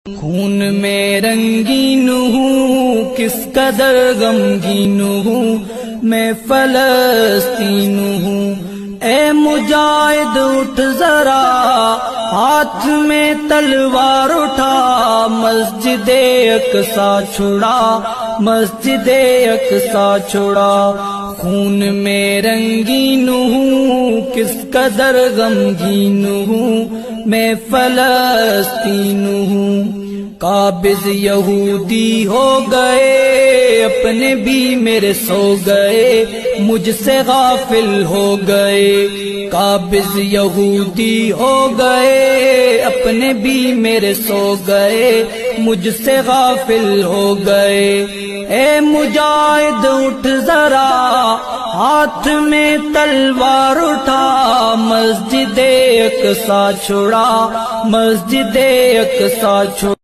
خون میں رنگین ہوں، کس قدر غمگین ہوں، میں فلسطین ہوں۔ اے مجاہد اٹھ ذرا، ہاتھ میں تلوار اٹھا، مسجد اقصی چھڑا، مسجد اقصی چھڑا۔ خون میں رنگین ہوں، کس قدر غمگین ہوں، میں فلسطین ہوں۔ قابض یہودی ہو گئے، اپنے بھی میرے سو گئے، مجھ سے غافل ہو گئے۔ قابض یہودی ہو گئے، اپنے بھی میرے سو گئے، مجھ سے غافل ہو گئے۔ اے مجاہد اٹھ ذرا، ہاتھ میں تلوار اٹھا، مسجد اقصی چھڑا، مسجد اقصی چھڑا۔